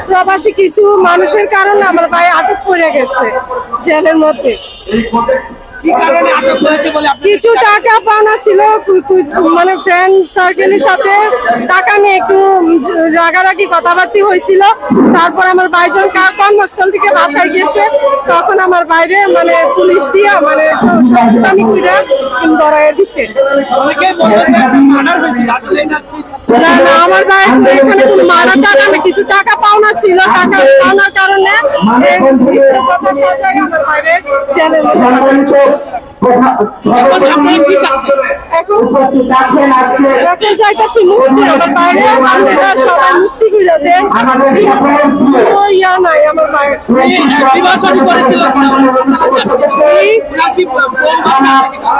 প্রবাসী কিছু মানুষের কারণে আমার ভাই আটক পড়ে গেছে জেলের মধ্যে। কি কারণে আটক হয়েছে বলে আপনি? কিছু টাকা পাওনা ছিল, মানে ফ্রেন্ড সার্কেলের সাথে টাকা নিয়ে একটু রাগারাগি কথাবার্তা হয়েছিল। তারপর আমার ভাইজন কর্মস্থল থেকে বাসায় গেছে, তখন আমার বাইরে মানে পুলিশ দিয়া মানে সবটানি করে ধরাই দিছে। অনেকেই বলছেন যে একটা মার্ডার হয়েছিল, আসলে এটা কি? না না, আমার ভাই এখানে কোনো মারা টাকা না, কিছু টাকা পাওনা ছিল, টাকা পাওনার কারণে কথা সাজায় আমার বাইরে জেলের মধ্যে পাঠাইছে। এখন আপনারা কি চাচ্ছেন? এখন যাইতেছি মুক্তি, আমার বাইরে আপনারা সবাই মুক্তি করে দেন। ইয়া নাই আমার বাইরে নির্বাচন করেছিল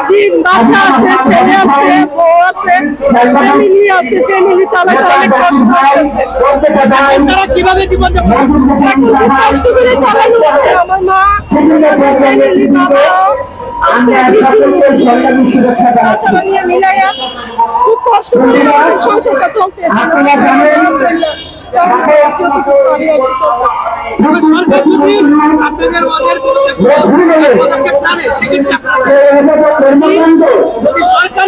জি, বাচ্চা আছে, ছেলে আছে, বউ আছে, ফ্যামিলি আছে, ফ্যামিলি চালাতে অনেক কষ্ট হচ্ছে। তারা কিভাবে জীবন যাপন এখন খুব কষ্ট করে চালানো হচ্ছে। আমার মা, ফ্যামিলি, বাবা আছে, তাছাড়া নিয়ে মিলাইয়া খুব কষ্ট করে আমাদের সংসারটা চলতেছে। সরকার যদি আপনাদের ওদের পদক্ষেপ না নেয়, সেক্ষেত্রে যদি সরকার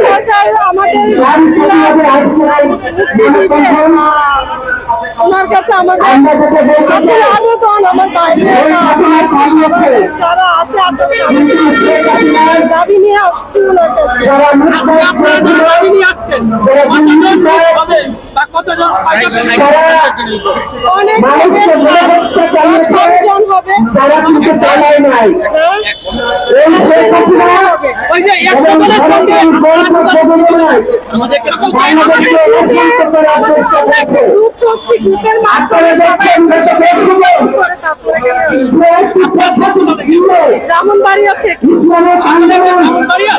সরকার আমাদের ওনার কাছে আমার আবেদন, আমার বাইরে যারা আছে দাবি নিয়ে আসছি ওনার কাছে। আপনারা দাবি নিয়ে আসছেন, কতজন লোক হবে বা কতজন অনেক জন হবে, ওই যে 100 জনের সঙ্গে গ্রুপের মাধ্যমে সবাই ব্রাহ্মণবাড়িয়া থেকে ব্রাহ্মণবাড়িয়া